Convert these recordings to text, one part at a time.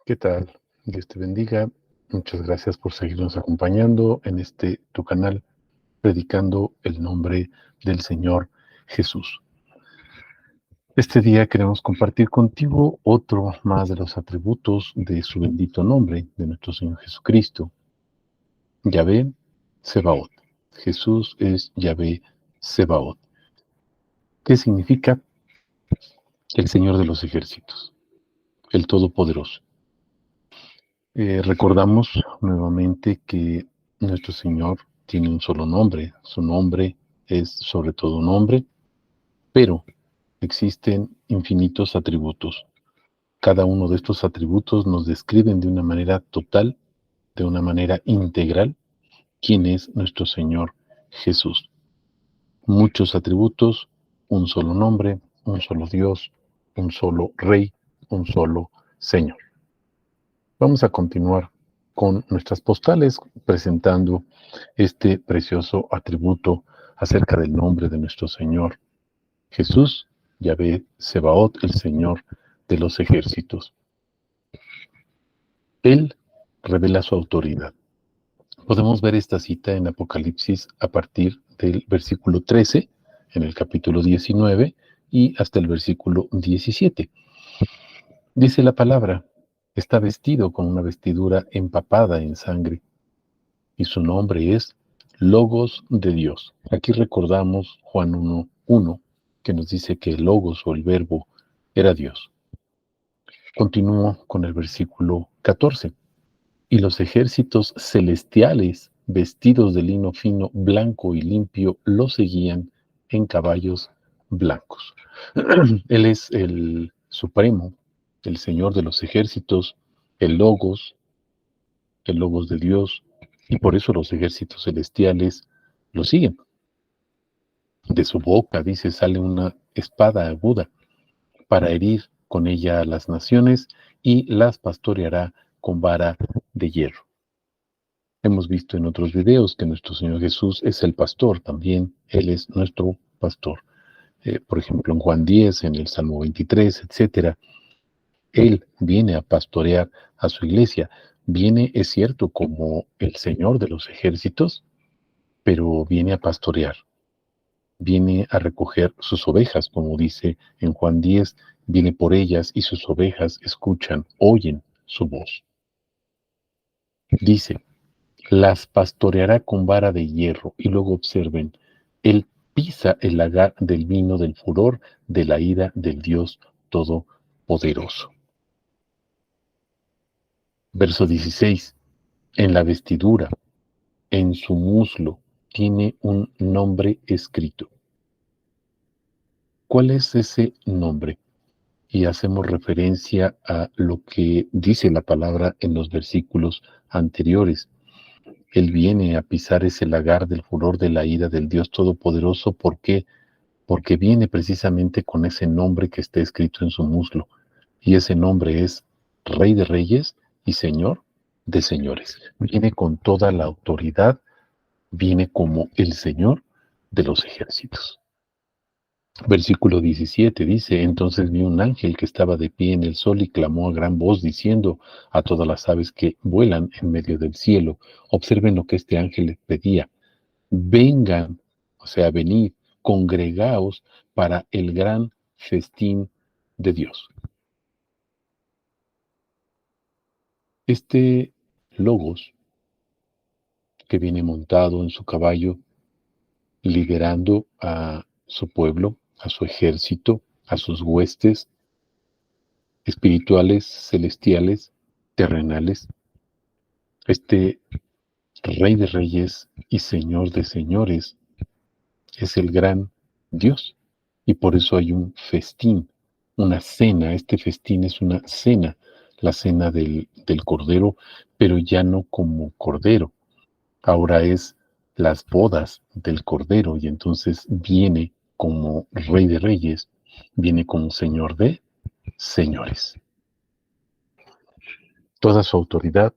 ¿Qué tal? Dios te bendiga. Muchas gracias por seguirnos acompañando en tu canal, predicando el nombre del Señor Jesús. Este día queremos compartir contigo otro más de los atributos de su bendito nombre, de nuestro Señor Jesucristo. Yahvé Sebaot. Jesús es Yahvé Sebaot. ¿Qué significa? El Señor de los ejércitos, el Todopoderoso. Recordamos nuevamente que nuestro Señor tiene un solo nombre. Su nombre es sobre todo nombre, pero existen infinitos atributos. Cada uno de estos atributos nos describen de una manera total, de una manera integral, quién es nuestro Señor Jesús. Muchos atributos, un solo nombre, un solo Dios, un solo Rey, un solo Señor. Vamos a continuar con nuestras postales presentando este precioso atributo acerca del nombre de nuestro Señor Jesús, Yahvé Sebaot, el Señor de los ejércitos. Él revela su autoridad. Podemos ver esta cita en Apocalipsis a partir del versículo 13, en el capítulo 19 y hasta el versículo 17. Dice la palabra: está vestido con una vestidura empapada en sangre, y su nombre es Logos de Dios. Aquí recordamos Juan 1:1, que nos dice que el Logos o el Verbo era Dios. Continúo con el versículo 14. Y los ejércitos celestiales, vestidos de lino fino, blanco y limpio, lo seguían en caballos blancos. Él es el Supremo, el Señor de los ejércitos, el Logos de Dios, y por eso los ejércitos celestiales lo siguen. De su boca, dice, sale una espada aguda para herir con ella a las naciones y las pastoreará con vara de hierro. Hemos visto en otros videos que nuestro Señor Jesús es el pastor también. Él es nuestro pastor. Por ejemplo, en Juan 10, en el Salmo 23, etc. Él viene a pastorear a su iglesia. Viene, es cierto, como el Señor de los ejércitos, pero viene a pastorear. Viene a recoger sus ovejas, como dice en Juan 10, viene por ellas y sus ovejas escuchan, oyen su voz. Dice, las pastoreará con vara de hierro. Y luego observen, él pisa el lagar del vino del furor de la ira del Dios Todopoderoso. Verso 16, en la vestidura, en su muslo, tiene un nombre escrito. ¿Cuál es ese nombre? Y hacemos referencia a lo que dice la palabra en los versículos anteriores. Él viene a pisar ese lagar del furor de la ira del Dios Todopoderoso. ¿Por qué? Porque viene precisamente con ese nombre que está escrito en su muslo. Y ese nombre es Rey de Reyes y Señor de Señores. Viene con toda la autoridad, viene como el Señor de los ejércitos. Versículo 17 dice, entonces vi un ángel que estaba de pie en el sol y clamó a gran voz diciendo a todas las aves que vuelan en medio del cielo. Observen lo que este ángel les pedía. Vengan, o sea, venid, congregaos para el gran festín de Dios. Este Logos, que viene montado en su caballo, liderando a su pueblo, a su ejército, a sus huestes espirituales, celestiales, terrenales. Este Rey de Reyes y Señor de Señores es el gran Dios. Y por eso hay un festín, una cena. Este festín es una cena, la cena del Cordero, pero ya no como Cordero. Ahora es las bodas del Cordero, y entonces viene como Rey de Reyes, viene como Señor de Señores. Toda su autoridad,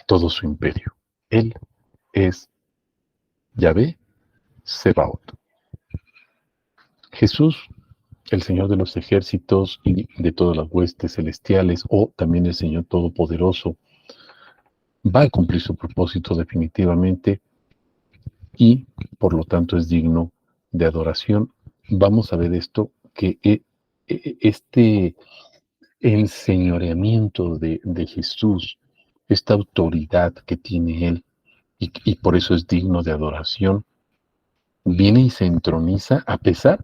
todo su imperio. Él es Yahvé Sebaot. Jesús el Señor de los ejércitos y de todas las huestes celestiales, o también el Señor Todopoderoso, va a cumplir su propósito definitivamente y por lo tanto es digno de adoración. Vamos a ver esto, que este enseñoreamiento de Jesús, esta autoridad que tiene Él, y por eso es digno de adoración, viene y se entroniza a pesar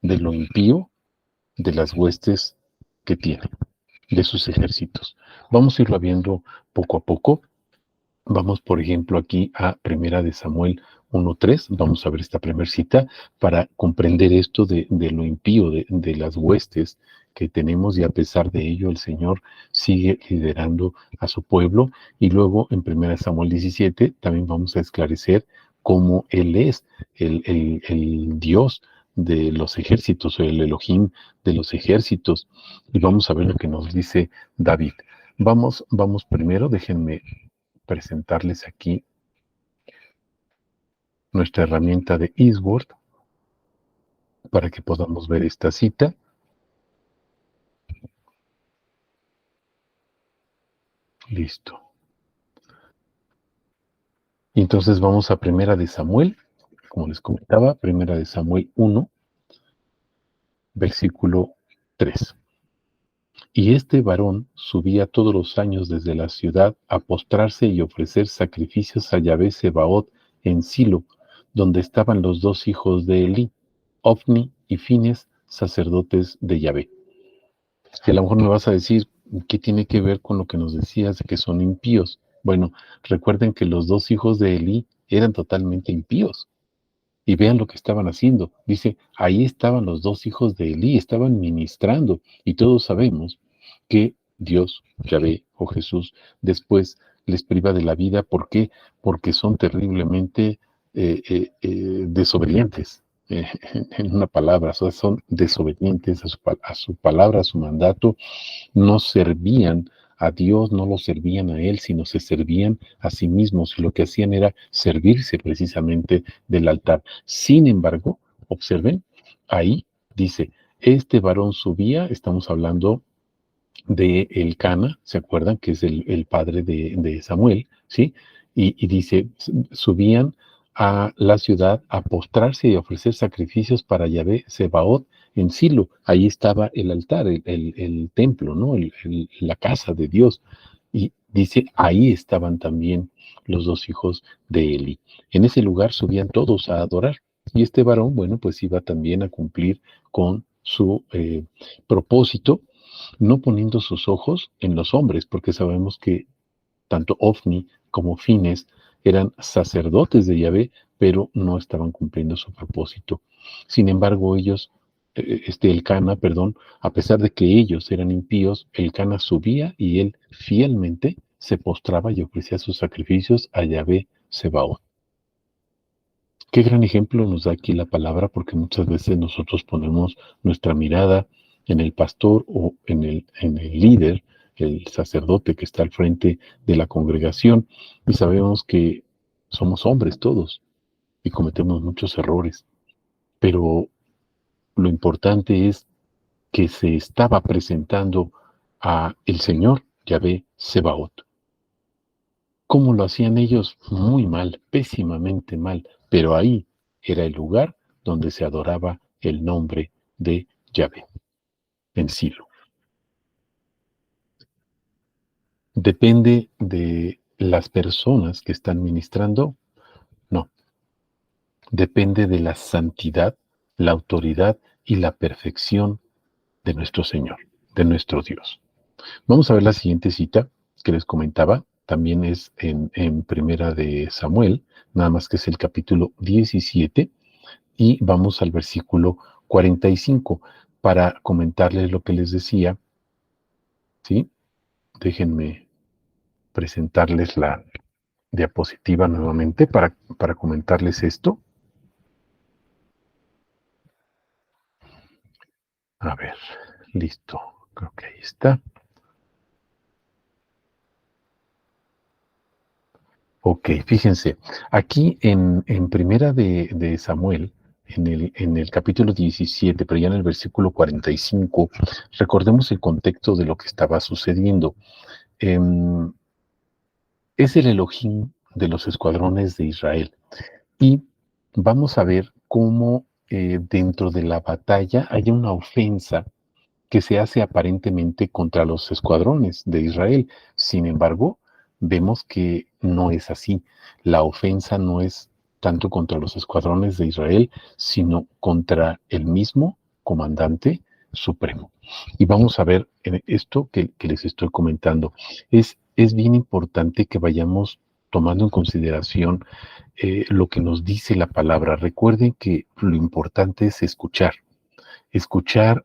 de lo impío de las huestes que tiene, de sus ejércitos. Vamos a irlo viendo poco a poco. Vamos, por ejemplo, aquí a Primera de Samuel 1:3. Vamos a ver esta primera cita para comprender esto de lo impío de las huestes que tenemos, y a pesar de ello el Señor sigue liderando a su pueblo. Y luego en Primera de Samuel 17 también vamos a esclarecer cómo Él es el Dios de los ejércitos, o el Elohim de los ejércitos. Y vamos a ver lo que nos dice David. Vamos primero, déjenme presentarles aquí nuestra herramienta de Eastword para que podamos ver esta cita. Listo. Y entonces vamos a Primera de Samuel, como les comentaba, Primera de Samuel 1, versículo 3. Y este varón subía todos los años desde la ciudad a postrarse y ofrecer sacrificios a Yahvé Sebaot en Silo, donde estaban los dos hijos de Elí, Ofni y Fines, sacerdotes de Yahvé. Que a lo mejor me vas a decir, ¿qué tiene que ver con lo que nos decías de que son impíos? Bueno, recuerden que los dos hijos de Elí eran totalmente impíos. Y vean lo que estaban haciendo. Dice, ahí estaban los dos hijos de Elí, estaban ministrando. Y todos sabemos que Dios, Yahvé o Jesús, después les priva de la vida. ¿Por qué? Porque son terriblemente desobedientes. En una palabra, o sea, son desobedientes a su palabra, a su mandato. No servían a Dios, no lo servían a Él, sino se servían a sí mismos, y lo que hacían era servirse precisamente del altar. Sin embargo, observen, ahí dice, este varón subía, estamos hablando de Elcana, ¿se acuerdan? Que es el padre de Samuel, ¿sí? Y dice, subían a la ciudad a postrarse y a ofrecer sacrificios para Yahvé Sebaot en Silo. Ahí estaba el altar, el templo, ¿no? La casa de Dios. Y dice, ahí estaban también los dos hijos de Eli. En ese lugar subían todos a adorar. Y este varón, bueno, pues iba también a cumplir con su propósito, no poniendo sus ojos en los hombres, porque sabemos que tanto Ofni como Fines eran sacerdotes de Yahvé, pero no estaban cumpliendo su propósito. Sin embargo, ellos, Elcana, perdón, a pesar de que ellos eran impíos, Elcana subía y él fielmente se postraba y ofrecía sus sacrificios a Yahvé Sebaot. Qué gran ejemplo nos da aquí la palabra, porque muchas veces nosotros ponemos nuestra mirada en el pastor o en el líder, el sacerdote que está al frente de la congregación, y sabemos que somos hombres todos y cometemos muchos errores, pero lo importante es que se estaba presentando a el Señor Yahvé Sebaot. ¿Cómo lo hacían ellos? Muy mal, pésimamente mal, pero ahí era el lugar donde se adoraba el nombre de Yahvé, en Silo. ¿Depende de las personas que están ministrando? No, depende de la santidad, la autoridad y la perfección de nuestro Señor, de nuestro Dios. Vamos a ver la siguiente cita que les comentaba. También es en Primera de Samuel, nada más que es el capítulo 17, y vamos al versículo 45 para comentarles lo que les decía, ¿sí? Déjenme presentarles la diapositiva nuevamente para comentarles esto. A ver, listo, creo que ahí está. Ok, fíjense, aquí en Primera de Samuel, en el capítulo 17, pero ya en el versículo 45, recordemos el contexto de lo que estaba sucediendo. Es el Elohim de los escuadrones de Israel. Y vamos a ver cómo dentro de la batalla hay una ofensa que se hace aparentemente contra los escuadrones de Israel. Sin embargo, vemos que no es así. La ofensa no es tanto contra los escuadrones de Israel, sino contra el mismo comandante supremo. Y vamos a ver en esto que les estoy comentando. Es bien importante que vayamos tomando en consideración lo que nos dice la palabra. Recuerden que lo importante es escuchar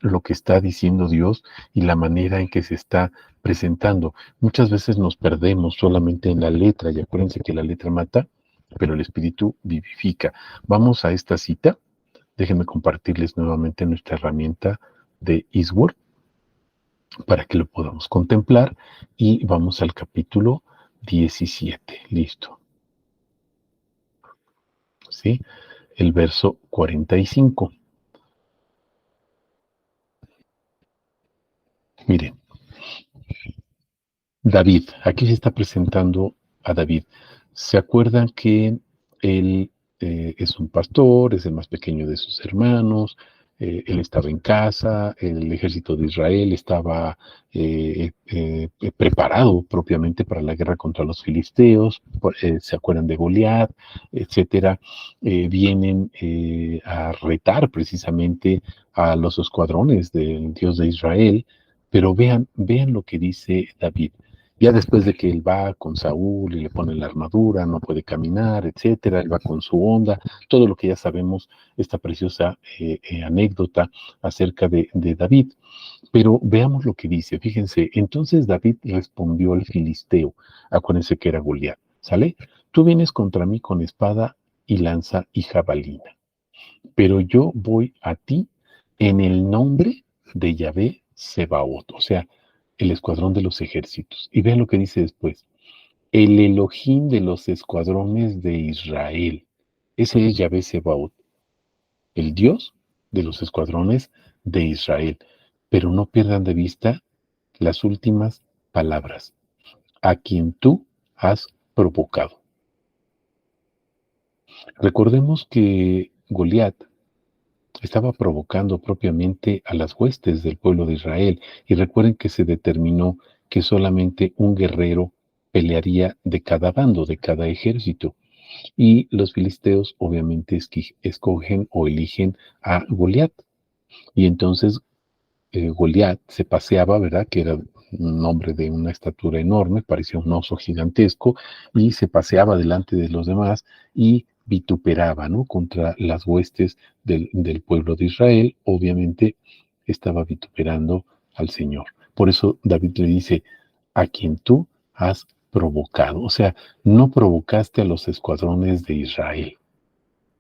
lo que está diciendo Dios y la manera en que se está presentando. Muchas veces nos perdemos solamente en la letra, y acuérdense que la letra mata, pero el espíritu vivifica. Vamos a esta cita. Déjenme compartirles nuevamente nuestra herramienta de Eastword para que lo podamos contemplar, y vamos al capítulo 17. Listo. ¿Sí? El verso 45. Miren, David, aquí se está presentando a David. ¿Se acuerdan que él es un pastor, es el más pequeño de sus hermanos? Él estaba en casa, el ejército de Israel estaba preparado propiamente para la guerra contra los filisteos. ¿Se acuerdan de Goliat, etcétera? Vienen a retar precisamente a los escuadrones del Dios de Israel. Pero vean lo que dice David. Ya después de que él va con Saúl y le pone la armadura, no puede caminar, etcétera, él va con su onda, todo lo que ya sabemos, esta preciosa anécdota acerca de David. Pero veamos lo que dice, fíjense, entonces David respondió al filisteo, acuérdense que era Goliat, ¿sale? Tú vienes contra mí con espada y lanza y jabalina, pero yo voy a ti en el nombre de Yahvé Sebaot, o sea, el escuadrón de los ejércitos. Y vean lo que dice después. El Elohim de los escuadrones de Israel. Ese es Yahvé Sebaot, el Dios de los escuadrones de Israel. Pero no pierdan de vista las últimas palabras. A quien tú has provocado. Recordemos que Goliat estaba provocando propiamente a las huestes del pueblo de Israel. Y recuerden que se determinó que solamente un guerrero pelearía de cada bando, de cada ejército. Y los filisteos obviamente escogen o eligen a Goliat. Y entonces Goliat se paseaba, ¿verdad? Que era un hombre de una estatura enorme, parecía un oso gigantesco, y se paseaba delante de los demás y vituperaba, ¿no? Contra las huestes del pueblo de Israel. Obviamente estaba vituperando al Señor. Por eso David le dice, a quien tú has provocado. O sea, no provocaste a los escuadrones de Israel.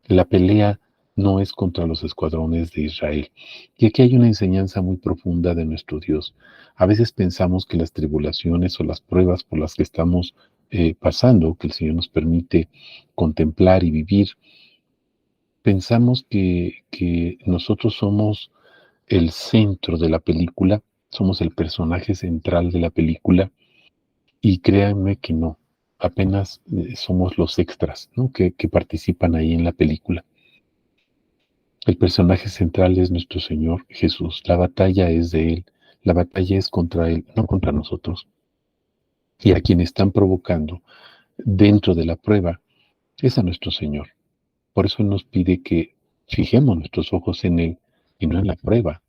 La pelea no es contra los escuadrones de Israel. Y aquí hay una enseñanza muy profunda de nuestro Dios. A veces pensamos que las tribulaciones o las pruebas por las que estamos pasando, que el Señor nos permite contemplar y vivir, pensamos que nosotros somos el centro de la película, somos el personaje central de la película, y créanme que no, apenas somos los extras, ¿no? que participan ahí en la película. El personaje central es nuestro Señor Jesús. La batalla es de Él. La batalla es contra Él, no contra nosotros. Y a quien están provocando dentro de la prueba es a nuestro Señor. Por eso Él nos pide que fijemos nuestros ojos en Él y no en la prueba.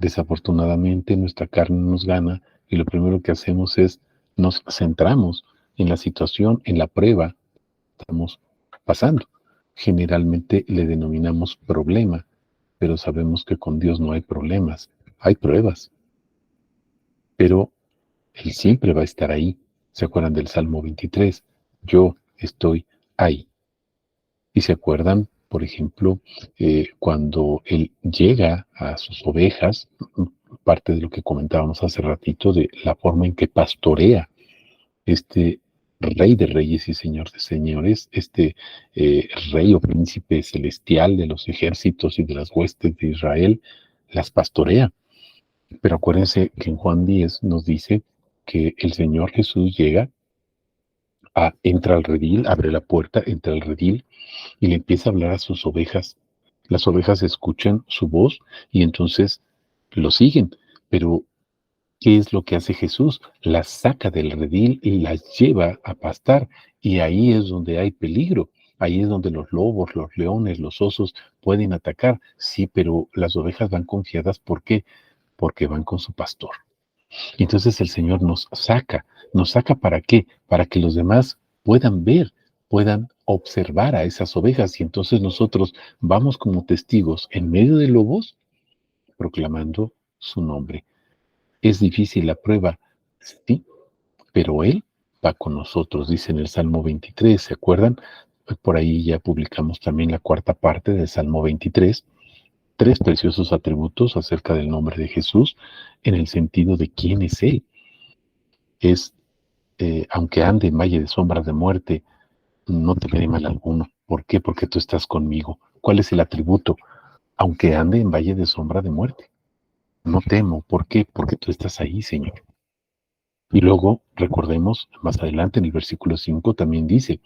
Desafortunadamente nuestra carne nos gana y lo primero que hacemos es nos centramos en la situación, en la prueba que estamos pasando. Generalmente le denominamos problema, pero sabemos que con Dios no hay problemas, hay pruebas, pero Él siempre va a estar ahí. ¿Se acuerdan del Salmo 23? Yo estoy ahí. Y se acuerdan, por ejemplo, cuando Él llega a sus ovejas, parte de lo que comentábamos hace ratito, de la forma en que pastorea este Rey de reyes y Señor de señores, este Rey o príncipe celestial de los ejércitos y de las huestes de Israel, las pastorea. Pero acuérdense que en Juan 10 nos dice que el Señor Jesús llega, entra al redil, abre la puerta, entra al redil y le empieza a hablar a sus ovejas. Las ovejas escuchan su voz y entonces lo siguen. Pero ¿qué es lo que hace Jesús? Las saca del redil y las lleva a pastar. Y ahí es donde hay peligro. Ahí es donde los lobos, los leones, los osos pueden atacar. Sí, pero las ovejas van confiadas. ¿Por qué? Porque van con su pastor. Entonces el Señor nos saca. ¿Nos saca para qué? Para que los demás puedan ver, puedan observar a esas ovejas. Y entonces nosotros vamos como testigos en medio de lobos proclamando su nombre. ¿Es difícil la prueba? Sí, pero Él va con nosotros, dice en el Salmo 23, ¿se acuerdan? Por ahí ya publicamos también la cuarta parte del Salmo 23, tres preciosos atributos acerca del nombre de Jesús en el sentido de quién es Él. Es, aunque ande en valle de sombras de muerte, no temeré mal alguno. ¿Por qué? Porque tú estás conmigo. ¿Cuál es el atributo? Aunque ande en valle de sombra de muerte. No temo. ¿Por qué? Porque tú estás ahí, Señor. Y luego, recordemos, más adelante en el versículo 5 también dice,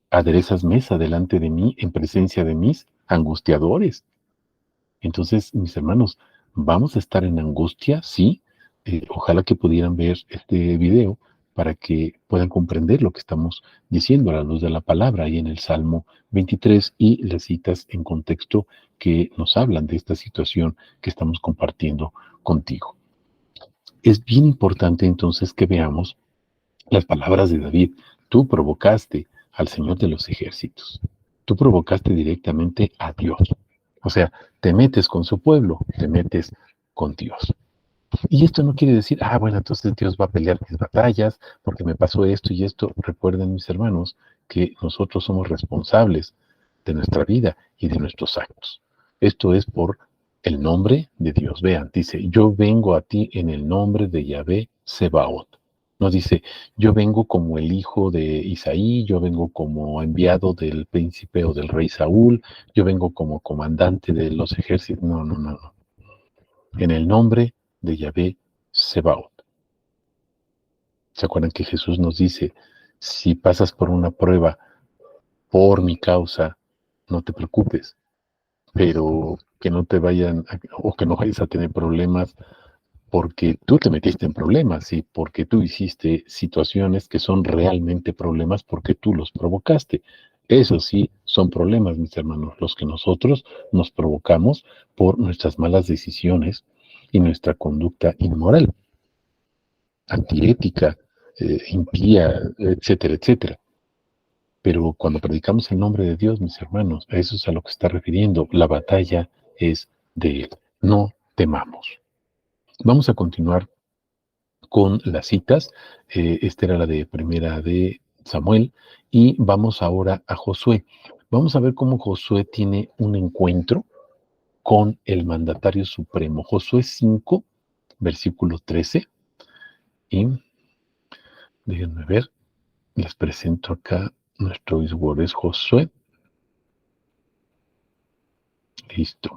aderezas mesa delante de mí en presencia de mis angustiadores. Entonces, mis hermanos, vamos a estar en angustia, sí. Ojalá que pudieran ver este video para que puedan comprender lo que estamos diciendo a la luz de la palabra ahí en el Salmo 23 y las citas en contexto que nos hablan de esta situación que estamos compartiendo contigo. Es bien importante entonces que veamos las palabras de David. Tú provocaste al Señor de los ejércitos. Tú provocaste directamente a Dios. O sea, te metes con su pueblo, te metes con Dios. Y esto no quiere decir, bueno, entonces Dios va a pelear mis batallas porque me pasó esto y esto. Recuerden, mis hermanos, que nosotros somos responsables de nuestra vida y de nuestros actos. Esto es por el nombre de Dios. Vean, dice, yo vengo a ti en el nombre de Yahvé Sebaot. Nos dice, yo vengo como el hijo de Isaí, yo vengo como enviado del príncipe o del rey Saúl, yo vengo como comandante de los ejércitos. No, no, no, no. En el nombre de Yahvé Sebaot. ¿Se acuerdan que Jesús nos dice, si pasas por una prueba por mi causa, no te preocupes, pero que no te vayan o que no vayas a tener problemas porque tú te metiste en problemas y porque tú hiciste situaciones que son realmente problemas porque tú los provocaste? Eso sí, son problemas, mis hermanos, los que nosotros nos provocamos por nuestras malas decisiones y nuestra conducta inmoral, antiética, impía, etcétera, etcétera. Pero cuando predicamos el nombre de Dios, mis hermanos, a eso es a lo que está refiriendo. La batalla es de Él. No temamos. Vamos a continuar con las citas. Esta era la de primera de Samuel. Y vamos ahora a Josué. Vamos a ver cómo Josué tiene un encuentro con el mandatario supremo. Josué 5, versículo 13. Y déjenme ver, les presento acá nuestro Word es Josué. Listo.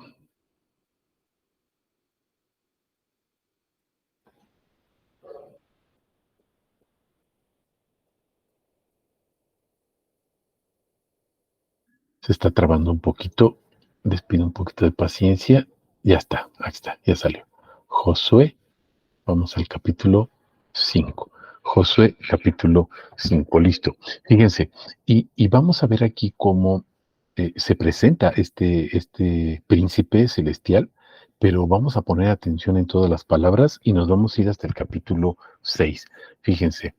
Se está trabando un poquito. Les pido un poquito de paciencia. Ya está, ahí está, ya salió. Josué, vamos al capítulo 5. Josué, capítulo 5, listo. Fíjense, y vamos a ver aquí cómo se presenta este príncipe celestial, pero vamos a poner atención en todas las palabras y nos vamos a ir hasta el capítulo 6. Fíjense,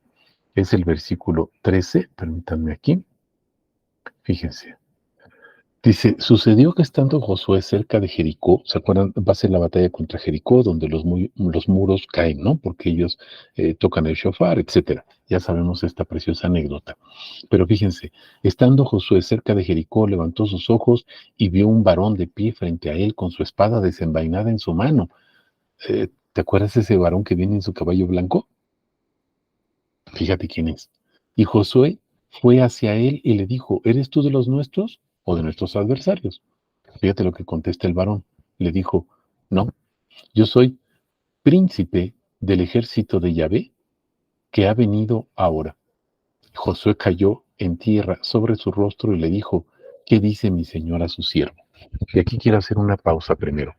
es el versículo 13, permítanme aquí. Fíjense. Dice, sucedió que estando Josué cerca de Jericó, ¿se acuerdan? Va a ser la batalla contra Jericó, donde los muros caen, ¿no? Porque ellos tocan el shofar, etcétera. Ya sabemos esta preciosa anécdota. Pero fíjense, estando Josué cerca de Jericó, levantó sus ojos y vio un varón de pie frente a él con su espada desenvainada en su mano. ¿Te acuerdas ese varón que viene en su caballo blanco? Fíjate quién es. Y Josué fue hacia él y le dijo, ¿eres tú de los nuestros o de nuestros adversarios? Fíjate lo que contesta el varón. Le dijo, no, yo soy príncipe del ejército de Yahvé que ha venido ahora. Josué cayó en tierra sobre su rostro y le dijo, ¿qué dice mi señor a su siervo? Y aquí quiero hacer una pausa primero.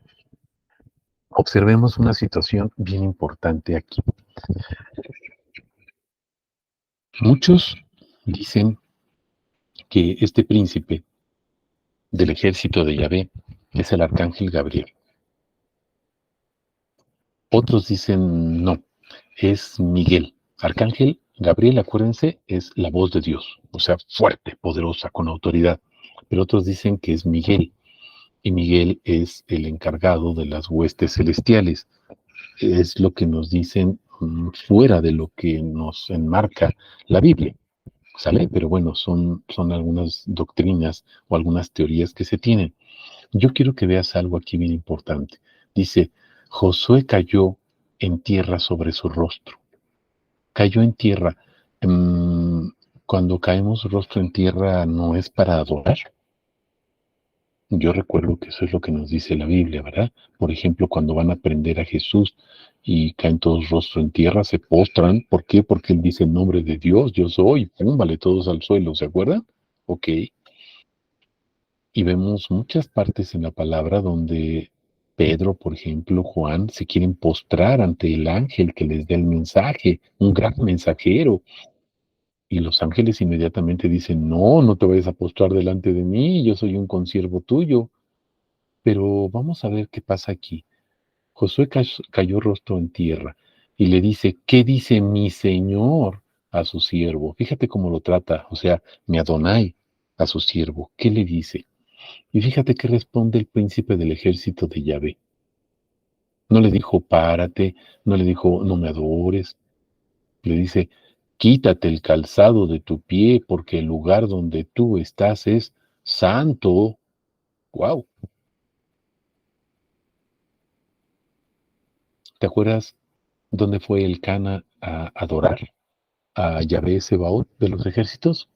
Observemos una situación bien importante aquí. Muchos dicen que este príncipe del ejército de Yahvé es el arcángel Gabriel. Otros dicen no, es Miguel. Arcángel Gabriel, acuérdense, es la voz de Dios, o sea, fuerte, poderosa, con autoridad. Pero otros dicen que es Miguel, y Miguel es el encargado de las huestes celestiales. Es lo que nos dicen fuera de lo que nos enmarca la Biblia, ¿sale? Pero bueno, son algunas doctrinas o algunas teorías que se tienen. Yo quiero que veas algo aquí bien importante. Dice, Josué cayó en tierra sobre su rostro. Cayó en tierra. Cuando caemos rostro en tierra no es para adorar. Yo recuerdo que eso es lo que nos dice la Biblia, ¿verdad? Por ejemplo, cuando van a prender a Jesús y caen todos rostro en tierra, se postran. ¿Por qué? Porque Él dice en nombre de Dios, yo soy, pum, vale todos al suelo, ¿se acuerdan? Ok. Y vemos muchas partes en la palabra donde Pedro, por ejemplo, Juan, se quieren postrar ante el ángel que les da el mensaje, un gran mensajero. Y los ángeles inmediatamente dicen, no, no te vayas a postrar delante de mí, yo soy un consiervo tuyo. Pero vamos a ver qué pasa aquí. Josué cayó rostro en tierra y le dice, ¿qué dice mi señor a su siervo? Fíjate cómo lo trata, o sea, mi Adonai a su siervo. ¿Qué le dice? Y fíjate qué responde el príncipe del ejército de Yahvé. No le dijo, párate, no le dijo, no me adores. Le dice, quítate el calzado de tu pie porque el lugar donde tú estás es santo. ¡Wow! ¿Te acuerdas dónde fue el Cana a adorar a Yahvé Sebaot de los ejércitos?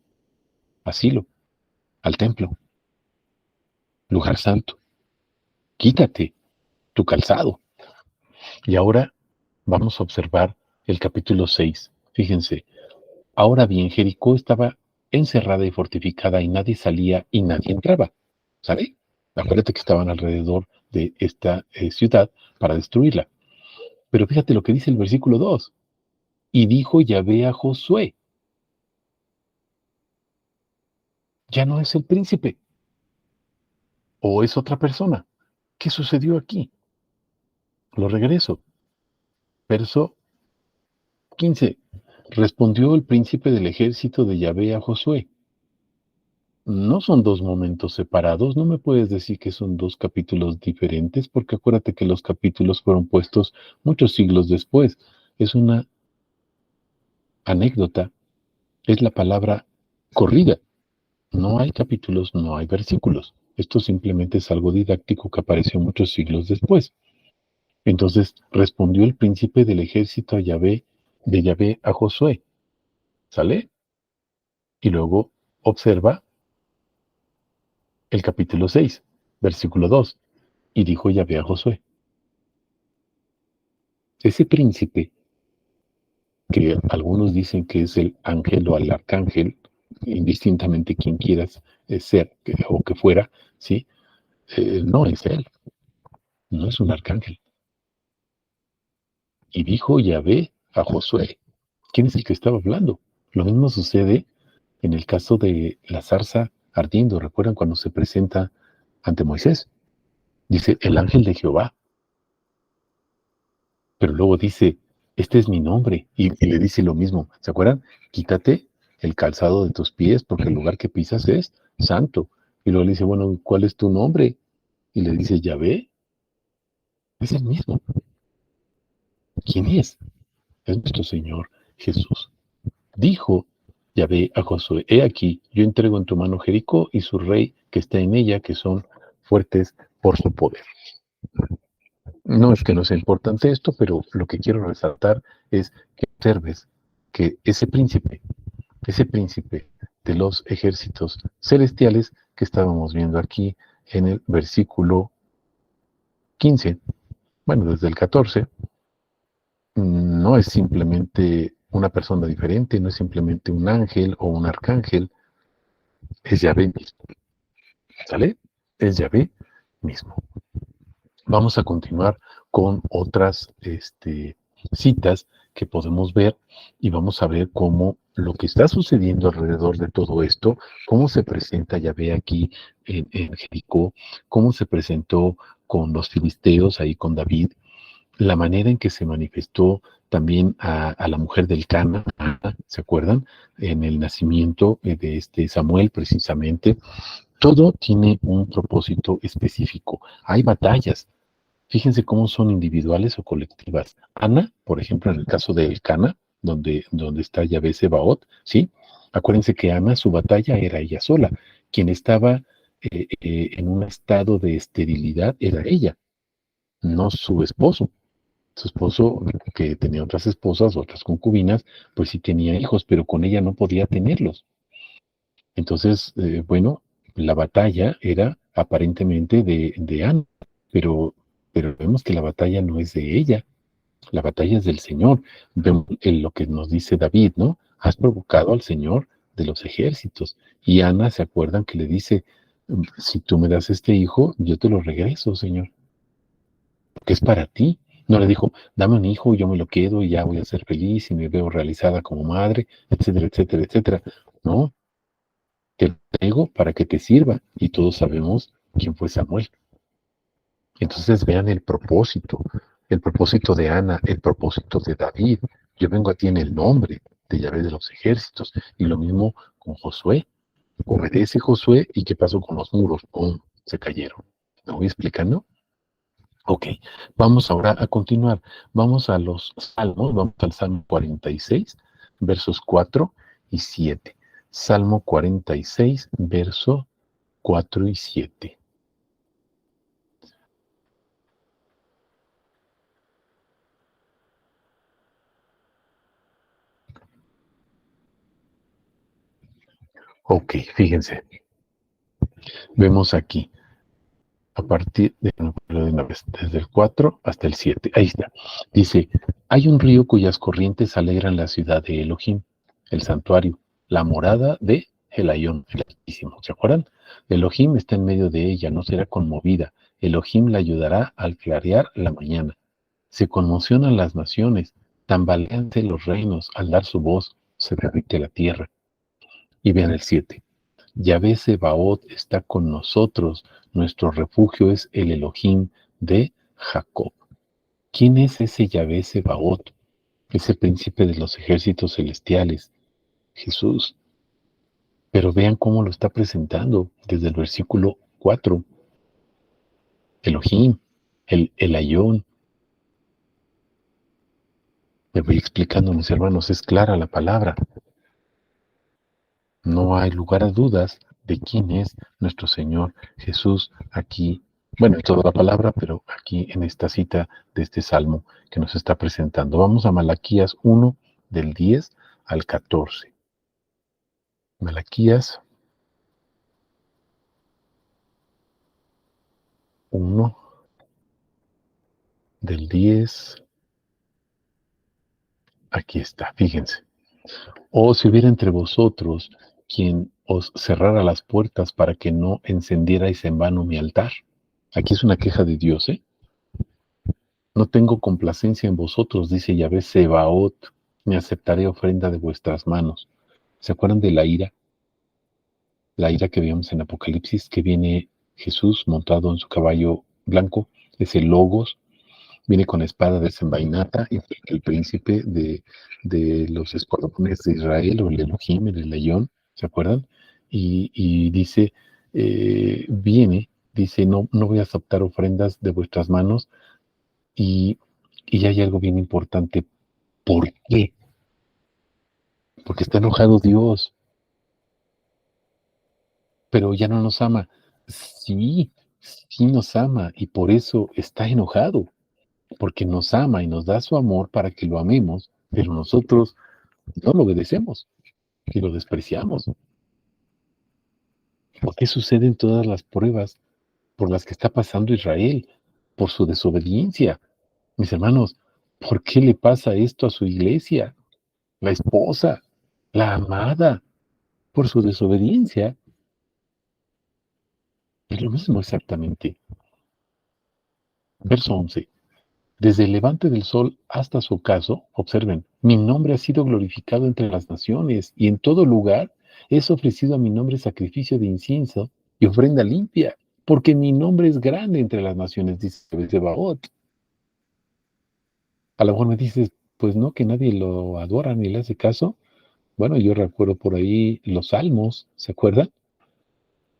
A Silo, al templo, lugar santo. Quítate tu calzado. Y ahora vamos a observar el capítulo 6. Fíjense, ahora bien, Jericó estaba encerrada y fortificada y nadie salía y nadie entraba. ¿Sale? Acuérdate que estaban alrededor de esta ciudad para destruirla. Pero fíjate lo que dice el versículo 2. Y dijo Yahvé a Josué, ya no es el príncipe, o es otra persona. ¿Qué sucedió aquí? Lo regreso. Verso 15. Respondió el príncipe del ejército de Yahvé a Josué. No son dos momentos separados, no me puedes decir que son dos capítulos diferentes, porque acuérdate que los capítulos fueron puestos muchos siglos después. Es una anécdota, es la palabra corrida. No hay capítulos, no hay versículos. Esto simplemente es algo didáctico que apareció muchos siglos después. Entonces respondió el príncipe del ejército a Yahvé, de Yahvé a Josué. ¿Sale? Y luego observa el capítulo 6, versículo 2. Y dijo Yahvé a Josué. Ese príncipe, que algunos dicen que es el ángel o el arcángel, indistintamente quien quieras ser o que fuera, ¿sí? No es él, no es un arcángel. Y dijo Yahvé a Josué. ¿Quién es el que estaba hablando? Lo mismo sucede en el caso de la zarza ardiendo. ¿Recuerdan cuando se presenta ante Moisés? Dice, el ángel de Jehová. Pero luego dice, este es mi nombre. Y le dice lo mismo. ¿Se acuerdan? Quítate el calzado de tus pies porque el lugar que pisas es santo. Y luego le dice, bueno, ¿cuál es tu nombre? Y le dice, Yahvé. Es el mismo. ¿Quién es? Es nuestro Señor Jesús. Dijo Yahvé a Josué, he aquí, yo entrego en tu mano Jericó y su rey que está en ella, que son fuertes por su poder. No es que no sea importante esto, pero lo que quiero resaltar es que observes que ese príncipe ese príncipe de los ejércitos celestiales que estábamos viendo aquí en el versículo 15, bueno, desde el 14, no es simplemente una persona diferente, no es simplemente un ángel o un arcángel, es Yahvé mismo, ¿sale? Es Yahvé mismo. Vamos a continuar con otras citas que podemos ver y vamos a ver cómo lo que está sucediendo alrededor de todo esto, cómo se presenta Yahvé aquí en Jericó, cómo se presentó con los filisteos, ahí con David, la manera en que se manifestó también a la mujer del Cana, ¿se acuerdan? En el nacimiento de este Samuel, precisamente. Todo tiene un propósito específico. Hay batallas. Fíjense cómo son individuales o colectivas. Ana, por ejemplo, en el caso de Elcana, donde está Yahvé Sebaot, ¿sí? Acuérdense que Ana, su batalla era ella sola. Quien estaba en un estado de esterilidad era ella, no su esposo. Su esposo, que tenía otras esposas, otras concubinas, pues sí tenía hijos, pero con ella no podía tenerlos. Entonces, bueno, la batalla era aparentemente de Ana, pero, pero vemos que la batalla no es de ella, la batalla es del Señor. Vemos en lo que nos dice David, ¿no? Has provocado al Señor de los ejércitos. Y Ana, ¿se acuerdan que le dice, si tú me das este hijo, yo te lo regreso, Señor, porque es para ti? No le dijo, dame un hijo, yo me lo quedo y ya voy a ser feliz y me veo realizada como madre, etcétera, etcétera, etcétera. No, te lo traigo para que te sirva. Y todos sabemos quién fue Samuel. Entonces vean el propósito de Ana, el propósito de David. Yo vengo a ti en el nombre de Yahvé de los ejércitos. Y lo mismo con Josué. Obedece Josué y ¿qué pasó con los muros? ¡Pum! Se cayeron. ¿Me voy explicando? Ok, vamos ahora a continuar. Vamos a los salmos, vamos al Salmo 46, versos 4 y 7. Salmo 46, verso 4 y 7. Ok, fíjense, vemos aquí, a partir de una vez, desde el 4 hasta el 7. Ahí está. Dice, hay un río cuyas corrientes alegran la ciudad de Elohim, el santuario, la morada de Elaión, el Altísimo. ¿Se acuerdan? Elohim está en medio de ella, no será conmovida. Elohim la ayudará al clarear la mañana. Se conmocionan las naciones, tambaleanse los reinos al dar su voz, se derrite la tierra. Y vean el 7. Yahvé Sebaot está con nosotros, nuestro refugio es el Elohim de Jacob. ¿Quién es ese Yahvé Sebaot? Es el príncipe de los ejércitos celestiales, Jesús. Pero vean cómo lo está presentando desde el versículo 4. Elohim, el Ayón. Me voy explicando, mis hermanos, es clara la palabra. No hay lugar a dudas de quién es nuestro Señor Jesús aquí. Bueno, en toda la palabra, pero aquí en esta cita de este salmo que nos está presentando. Vamos a Malaquías 1, del 10 al 14. Malaquías 1, del 10. Aquí está, fíjense. O si hubiera entre vosotros quien os cerrara las puertas para que no encendierais en vano mi altar. Aquí es una queja de Dios, ¿eh? No tengo complacencia en vosotros, dice Yahvé Sebaot, ni aceptaré ofrenda de vuestras manos. ¿Se acuerdan de la ira? La ira que vemos en Apocalipsis, que viene Jesús montado en su caballo blanco, es el Logos, viene con espada desenvainada, y el príncipe de los escuadrones de Israel, o el Elohim, el León, ¿se acuerdan? Y dice, dice, no, no voy a aceptar ofrendas de vuestras manos, y, y hay algo bien importante. ¿Por qué? Porque está enojado Dios, pero ya no nos ama. Sí, sí nos ama y por eso está enojado, porque nos ama y nos da su amor para que lo amemos, pero nosotros no lo obedecemos. y lo despreciamos. ¿Por qué suceden todas las pruebas por las que está pasando Israel? Por su desobediencia. Mis hermanos, ¿por qué le pasa esto a su iglesia? La esposa, la amada, por su desobediencia. Es lo mismo exactamente. Verso 11. Desde el levante del sol hasta su ocaso, observen, mi nombre ha sido glorificado entre las naciones y en todo lugar es ofrecido a mi nombre sacrificio de incienso y ofrenda limpia, porque mi nombre es grande entre las naciones, dice Sebaot. A lo mejor me dices, pues no, que nadie lo adora ni le hace caso. Bueno, yo recuerdo por ahí los salmos, ¿se acuerdan?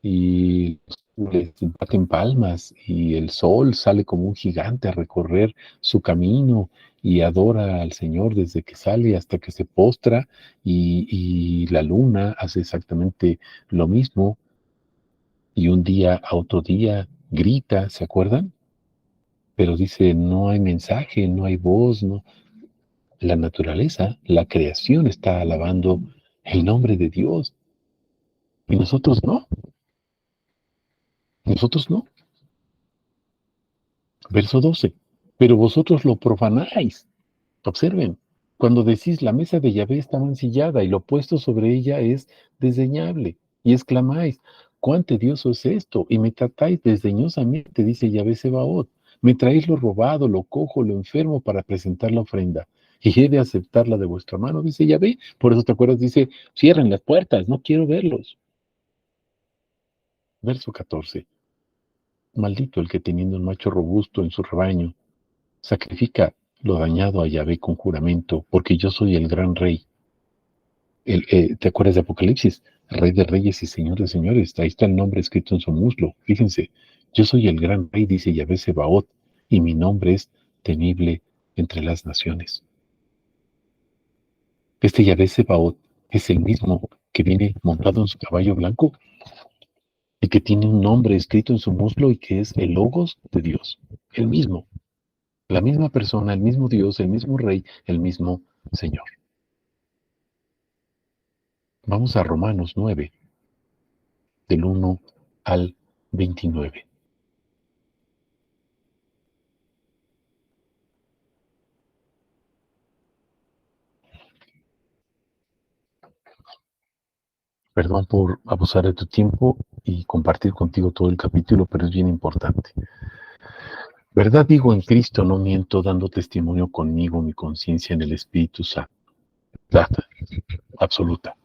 Y les baten palmas y el sol sale como un gigante a recorrer su camino y adora al Señor desde que sale hasta que se postra y la luna hace exactamente lo mismo y un día a otro día grita, ¿se acuerdan? Pero dice, no hay mensaje, no hay voz, no. La naturaleza, la creación está alabando el nombre de Dios y nosotros no. Verso 12. Pero vosotros lo profanáis. Observen, cuando decís la mesa de Yahvé está mancillada y lo puesto sobre ella es desdeñable, y exclamáis, cuán tedioso es esto, y me tratáis desdeñosamente, dice Yahvé Sebaot. Me traéis lo robado, lo cojo, lo enfermo para presentar la ofrenda, y he de aceptarla de vuestra mano, dice Yahvé. Por eso te acuerdas, dice, cierren las puertas, no quiero verlos. Verso 14. Maldito el que teniendo un macho robusto en su rebaño, sacrifica lo dañado a Yahvé con juramento, porque yo soy el gran rey. ¿Te acuerdas de Apocalipsis? Rey de reyes y señor de señores. Ahí está el nombre escrito en su muslo. Fíjense, yo soy el gran rey, dice Yahvé Sebaot, y mi nombre es temible entre las naciones. Este Yahvé Sebaot es el mismo que viene montado en su caballo blanco y que tiene un nombre escrito en su muslo y que es el Logos de Dios. El mismo, la misma persona, el mismo Dios, el mismo rey, el mismo Señor. Vamos a Romanos 9, del 1 al 29. Perdón por abusar de tu tiempo y compartir contigo todo el capítulo, pero es bien importante. Verdad digo en Cristo, no miento, dando testimonio conmigo mi conciencia en el Espíritu Santo. Verdad absoluta.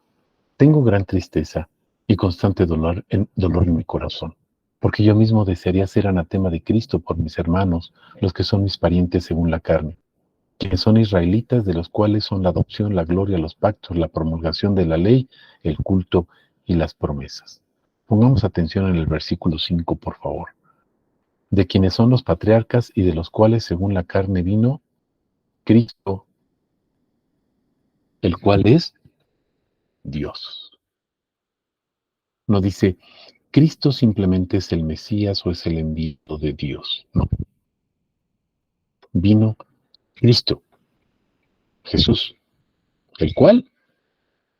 Tengo gran tristeza y constante dolor en mi corazón, porque yo mismo desearía ser anatema de Cristo por mis hermanos, los que son mis parientes según la carne, quienes son israelitas, de los cuales son la adopción, la gloria, los pactos, la promulgación de la ley, el culto y las promesas. Pongamos atención en el versículo 5, por favor. De quienes son los patriarcas y de los cuales según la carne vino Cristo, el cual es Dios. No dice, Cristo simplemente es el Mesías o es el enviado de Dios. No. Vino Cristo, Jesús, el cual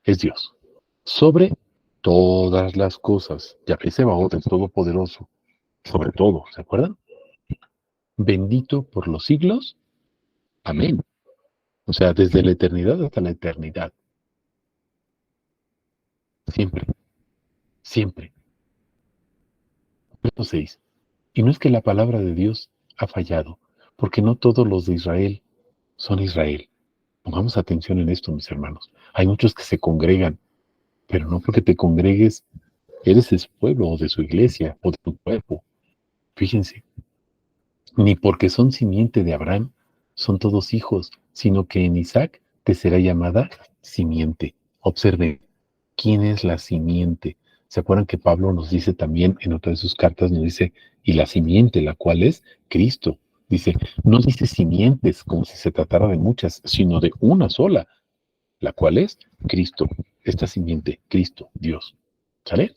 es Dios. Sobre todas las cosas. Yahvé Sebaot, el Todopoderoso, sobre todo, ¿se acuerdan? Bendito por los siglos. Amén. O sea, desde la eternidad hasta la eternidad. Siempre, siempre. Verso 6. Y no es que la palabra de Dios ha fallado, porque no todos los de Israel son Israel. Pongamos atención en esto, mis hermanos. Hay muchos que se congregan, pero no porque te congregues, eres de su pueblo o de su iglesia o de tu cuerpo. Fíjense, ni porque son simiente de Abraham, son todos hijos, sino que en Isaac te será llamada simiente. Observen, ¿quién es la simiente? ¿Se acuerdan que Pablo nos dice también en otra de sus cartas, nos dice, y la simiente, la cual es Cristo? Dice, no dice simientes como si se tratara de muchas, sino de una sola, la cual es Cristo. Esta simiente, Cristo, Dios. ¿Sale?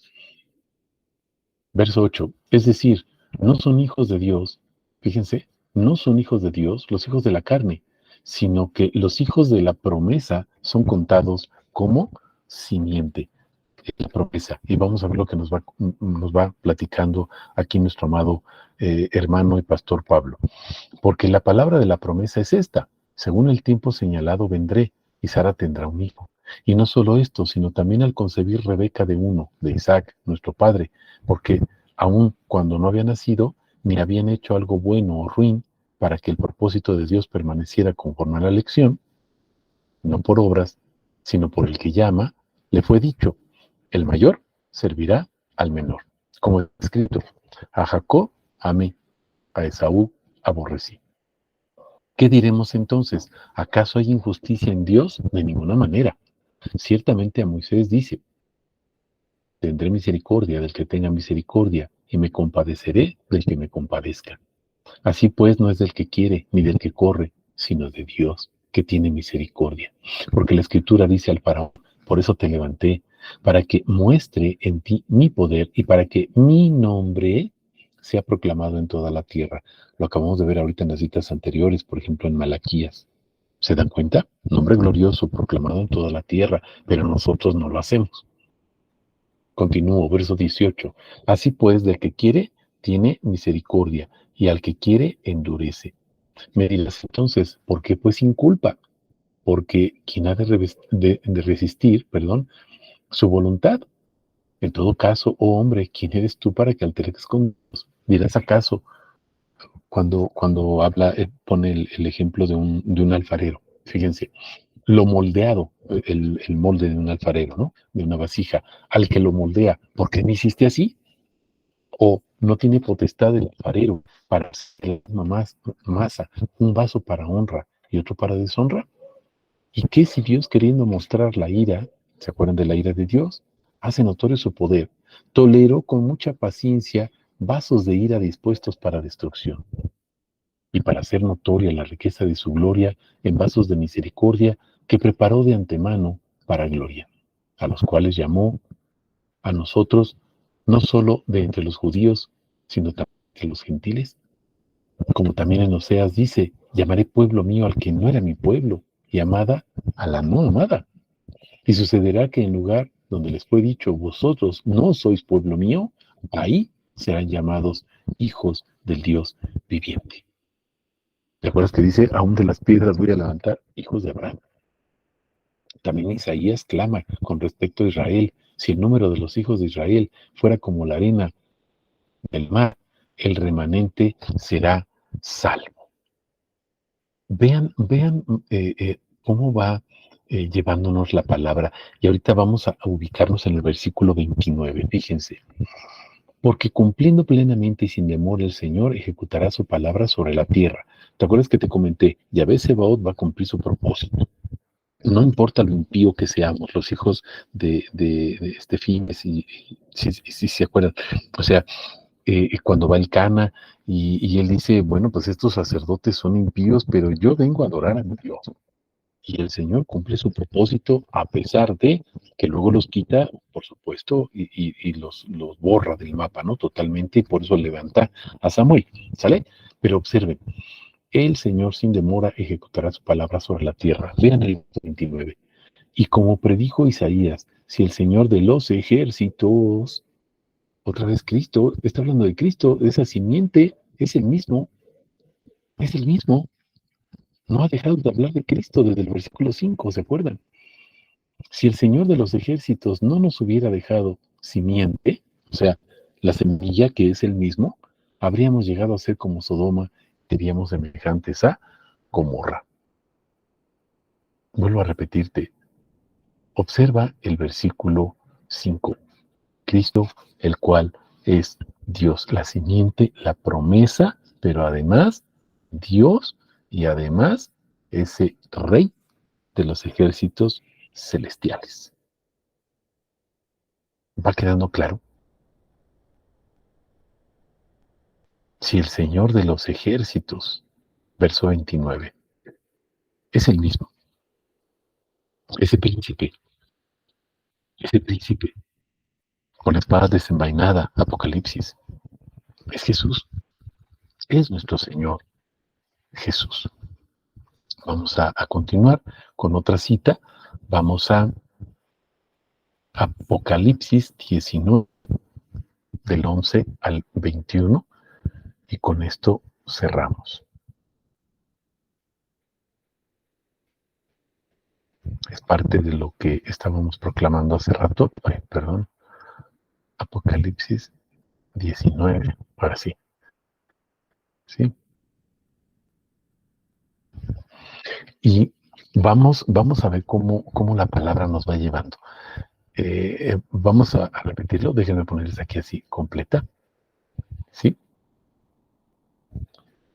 Verso 8. Es decir, no son hijos de Dios, fíjense, no son hijos de Dios los hijos de la carne, sino que los hijos de la promesa son contados como simiente, la promesa. Y vamos a ver lo que nos va platicando aquí nuestro amado hermano y pastor Pablo. Porque la palabra de la promesa es esta: según el tiempo señalado vendré, y Sara tendrá un hijo. Y no solo esto, sino también al concebir Rebeca de uno, de Isaac, nuestro padre, porque aun cuando no había nacido, ni habían hecho algo bueno o ruin, para que el propósito de Dios permaneciera conforme a la elección, no por obras, sino por el que llama, le fue dicho: el mayor servirá al menor. Como está escrito: a Jacob amé, a Esaú aborrecí. ¿Qué diremos entonces? ¿Acaso hay injusticia en Dios? De ninguna manera. Ciertamente a Moisés dice: tendré misericordia del que tenga misericordia, y me compadeceré del que me compadezca. Así pues, no es del que quiere ni del que corre, sino de Dios, que tiene misericordia. Porque la Escritura dice al faraón: por eso te levanté, para que muestre en ti mi poder y para que mi nombre sea proclamado en toda la tierra. Lo acabamos de ver ahorita en las citas anteriores, por ejemplo en Malaquías. ¿Se dan cuenta? Nombre glorioso proclamado en toda la tierra, pero nosotros no lo hacemos. Continúo, verso 18. Así pues, del que quiere, tiene misericordia, y al que quiere, endurece. Me dirás entonces: ¿por qué pues sin culpa? Porque quien ha de resistir, su voluntad. En todo caso, oh hombre, ¿quién eres tú para que alteres con Dios? Dirás acaso, cuando habla, pone el ejemplo de un alfarero. Fíjense, lo moldeado, el molde de un alfarero, ¿no? De una vasija, al que lo moldea: ¿por qué me hiciste así? O no tiene potestad el alfarero para hacer la misma masa, un vaso para honra y otro para deshonra. ¿Y qué si Dios, queriendo mostrar la ira, se acuerdan de la ira de Dios, hace notorio su poder, toleró con mucha paciencia vasos de ira dispuestos para destrucción, y para hacer notoria la riqueza de su gloria en vasos de misericordia que preparó de antemano para gloria, a los cuales llamó a nosotros, no solo de entre los judíos, sino también de los gentiles? Como también en Oseas dice: llamaré pueblo mío al que no era mi pueblo, y amada a la no amada. Y sucederá que en lugar donde les fue dicho: vosotros no sois pueblo mío, ahí serán llamados hijos del Dios viviente. ¿Te acuerdas que dice: aún de las piedras voy a levantar hijos de Abraham? También Isaías clama con respecto a Israel: si el número de los hijos de Israel fuera como la arena del mar, el remanente será salvo. Vean cómo va llevándonos la palabra. Y ahorita vamos a ubicarnos en el versículo 29. Fíjense: porque cumpliendo plenamente y sin demor el Señor ejecutará su palabra sobre la tierra. ¿Te acuerdas que te comenté? Yahvé Sebaot va a cumplir su propósito. No importa lo impío que seamos, los hijos de este fin, si se acuerdan. O sea, cuando va el Cana y él dice: bueno, pues estos sacerdotes son impíos, pero yo vengo a adorar a mi Dios. Y el Señor cumple su propósito, a pesar de que luego los quita, por supuesto, y los borra del mapa, ¿no? Totalmente, y por eso levanta a Samuel, ¿sale? Pero observen: el Señor sin demora ejecutará su palabra sobre la tierra. Vean el 29. Y como predijo Isaías, si el Señor de los ejércitos, otra vez Cristo, está hablando de Cristo, de esa simiente, es el mismo. No ha dejado de hablar de Cristo desde el versículo 5, ¿se acuerdan? Si el Señor de los ejércitos no nos hubiera dejado simiente, o sea, la semilla que es el mismo, habríamos llegado a ser como Sodoma, seríamos semejantes a Gomorra. Vuelvo a repetirte, observa el versículo 5. Cristo, el cual es Dios, la simiente, la promesa, pero además Dios, y además ese rey de los ejércitos celestiales. ¿Va quedando claro? Si el Señor de los ejércitos, verso 29, es el mismo, ese príncipe con la espada desenvainada, Apocalipsis, es Jesús, es nuestro Señor Jesús. Vamos a continuar con otra cita. Vamos a Apocalipsis 19, del 11 al 21, y con esto cerramos. Es parte de lo que estábamos proclamando hace rato. Ay, perdón. Apocalipsis 19, ahora sí. ¿Sí? Y vamos a ver cómo la palabra nos va llevando. Vamos a repetirlo. Déjenme ponerles aquí así, completa. ¿Sí?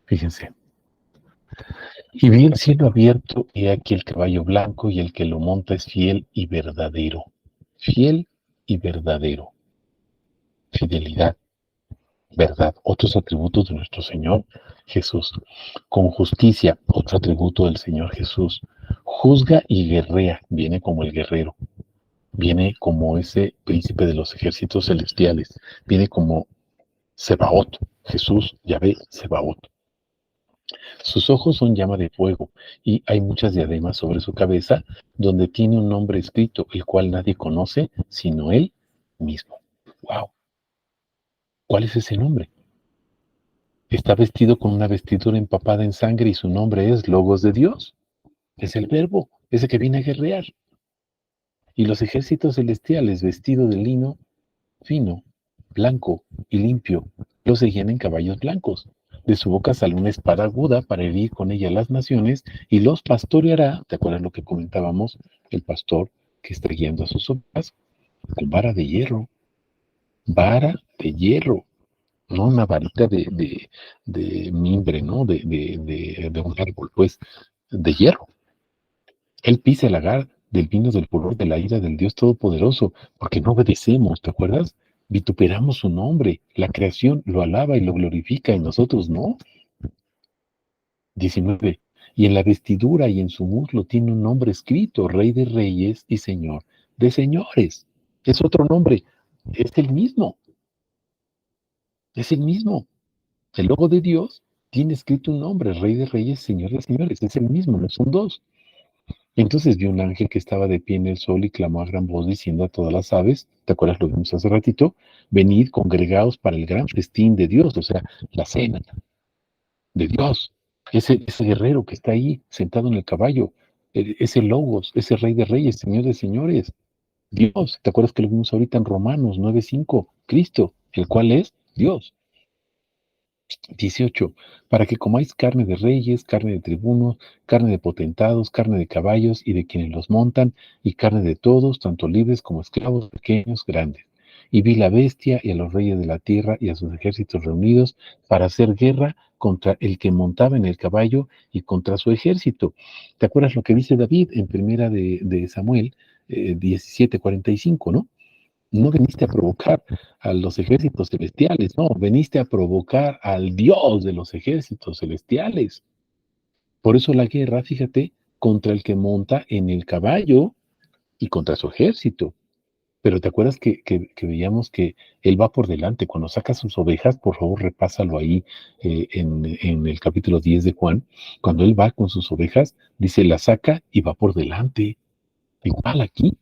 Fíjense. Y vi el cielo abierto, y aquí el caballo blanco, y el que lo monta es fiel y verdadero. Fiel y verdadero. Fidelidad, verdad. Otros atributos de nuestro Señor Jesús. Con justicia, otro atributo del Señor Jesús. Juzga y guerrea, viene como el guerrero. Viene como ese príncipe de los ejércitos celestiales. Viene como Sebaot. Jesús, Yahvé, Sebaot. Sus ojos son llama de fuego, y hay muchas diademas sobre su cabeza, donde tiene un nombre escrito, el cual nadie conoce sino él mismo. ¡Wow! ¿Cuál es ese nombre? Está vestido con una vestidura empapada en sangre, y su nombre es Logos de Dios. Es el verbo, ese que viene a guerrear. Y los ejércitos celestiales, vestidos de lino fino, blanco y limpio, lo seguían en caballos blancos. De su boca sale una espada aguda para herir con ella las naciones, y los pastoreará. ¿Te acuerdas lo que comentábamos? El pastor que está guiando a sus ovejas con vara de hierro, no una varita de mimbre, ¿no? De un árbol, pues, de hierro. Él pisa el lagar del vino del furor de la ira del Dios Todopoderoso, porque no obedecemos, ¿te acuerdas? Vituperamos su nombre, la creación lo alaba y lo glorifica, y nosotros no. 19. Y en la vestidura y en su muslo tiene un nombre escrito: Rey de Reyes y Señor de Señores. Es otro nombre, es el mismo, es el mismo. El logo de Dios tiene escrito un nombre: Rey de Reyes, Señor de Señores. Es el mismo, no son dos. Entonces vio un ángel que estaba de pie en el sol y clamó a gran voz diciendo a todas las aves, ¿te acuerdas lo vimos hace ratito? Venid, congregaos para el gran festín de Dios, o sea, la cena de Dios. Ese guerrero que está ahí sentado en el caballo, ese Logos, ese Rey de Reyes, Señor de Señores, Dios. ¿Te acuerdas que lo vimos ahorita en Romanos 9:5? Cristo, el cual es Dios. 18. Para que comáis carne de reyes, carne de tribunos, carne de potentados, carne de caballos y de quienes los montan, y carne de todos, tanto libres como esclavos, pequeños, grandes. Y vi la bestia y a los reyes de la tierra y a sus ejércitos reunidos para hacer guerra contra el que montaba en el caballo y contra su ejército. ¿Te acuerdas lo que dice David en primera de Samuel 17:45, no? No viniste a provocar a los ejércitos celestiales, no, viniste a provocar al Dios de los ejércitos celestiales. Por eso la guerra, fíjate, contra el que monta en el caballo y contra su ejército. Pero ¿te acuerdas que veíamos que él va por delante? Cuando saca sus ovejas, por favor, repásalo ahí en el capítulo 10 de Juan. Cuando él va con sus ovejas, dice, la saca y va por delante. Igual aquí.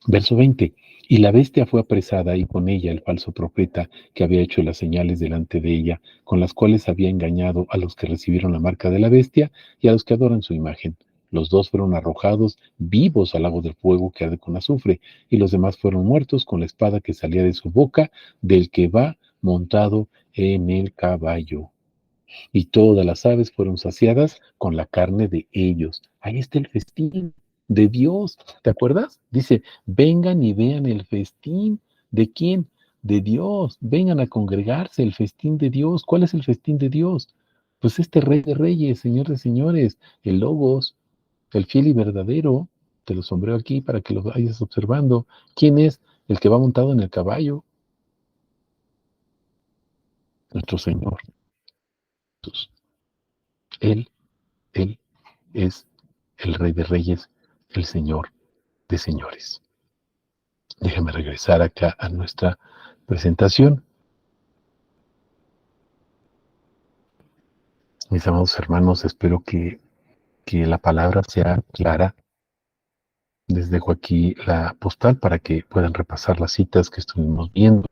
Verso 20. Y la bestia fue apresada, y con ella el falso profeta que había hecho las señales delante de ella, con las cuales había engañado a los que recibieron la marca de la bestia y a los que adoran su imagen. Los dos fueron arrojados vivos al lago del fuego que arde con azufre, y los demás fueron muertos con la espada que salía de su boca del que va montado en el caballo. Y todas las aves fueron saciadas con la carne de ellos. Ahí está el festín de Dios. ¿Te acuerdas? Dice, vengan y vean el festín. ¿De quién? De Dios. Vengan a congregarse, el festín de Dios. ¿Cuál es el festín de Dios? Pues este Rey de Reyes, Señor de Señores, el Logos, el fiel y verdadero. Te lo sombreo aquí para que lo vayas observando. ¿Quién es? El que va montado en el caballo. Nuestro Señor Jesús. Él, Él es el Rey de Reyes, el Señor de Señores. Déjame regresar acá a nuestra presentación. Mis amados hermanos, espero que la palabra sea clara, Les dejo aquí la postal para que puedan repasar las citas que estuvimos viendo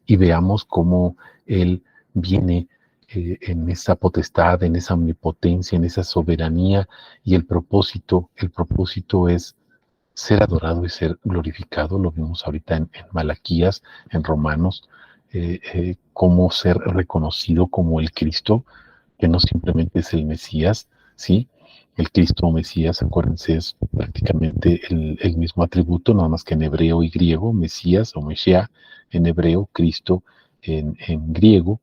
y veamos cómo Él viene en esa potestad, en esa omnipotencia, en esa soberanía, y el propósito es ser adorado y ser glorificado. Lo vimos ahorita en Malaquías, en Romanos, cómo ser reconocido como el Cristo, que no simplemente es el Mesías, ¿sí? El Cristo o Mesías, acuérdense, es prácticamente el mismo atributo, nada más que en hebreo y griego, Mesías o Mesías en hebreo, Cristo en griego,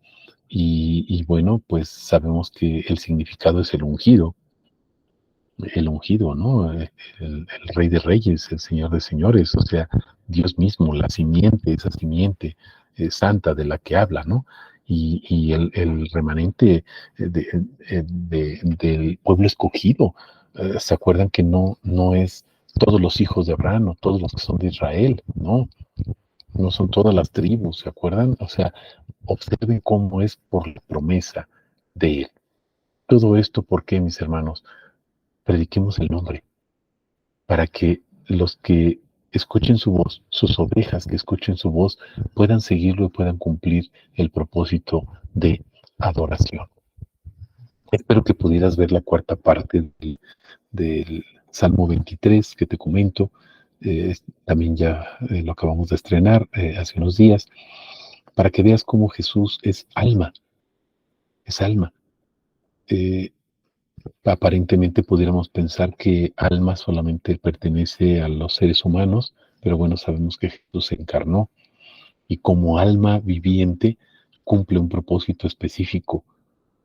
y bueno, pues sabemos que el significado es el ungido, ¿no? El Rey de Reyes, el Señor de Señores, o sea, Dios mismo, la simiente, esa simiente santa de la que habla, ¿no? Y el remanente del pueblo escogido. ¿Se acuerdan que no es todos los hijos de Abraham o todos los que son de Israel? No son todas las tribus, ¿se acuerdan? O sea, observen cómo es por la promesa de él. Todo esto, ¿por qué, mis hermanos? Prediquemos el nombre para que los que escuchen su voz, sus ovejas que escuchen su voz, puedan seguirlo y puedan cumplir el propósito de adoración. Espero que pudieras ver la cuarta parte del Salmo 23 que te comento. También ya lo acabamos de estrenar hace unos días, para que veas cómo Jesús es alma, es alma. Eh, Aparentemente pudiéramos pensar que alma solamente pertenece a los seres humanos, pero bueno, sabemos que Jesús se encarnó y como alma viviente cumple un propósito específico,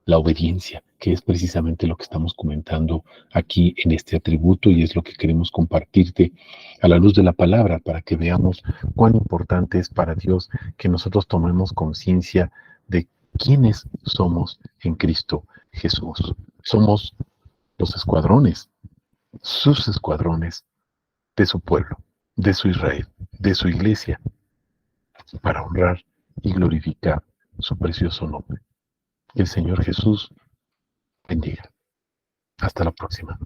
la obediencia, que es precisamente lo que estamos comentando aquí en este atributo y es lo que queremos compartirte a la luz de la palabra para que veamos cuán importante es para Dios que nosotros tomemos conciencia de quiénes somos en Cristo Jesús. Somos los escuadrones, sus escuadrones de su pueblo, de su Israel, de su iglesia, para honrar y glorificar su precioso nombre. Que el Señor Jesús bendiga. Hasta la próxima.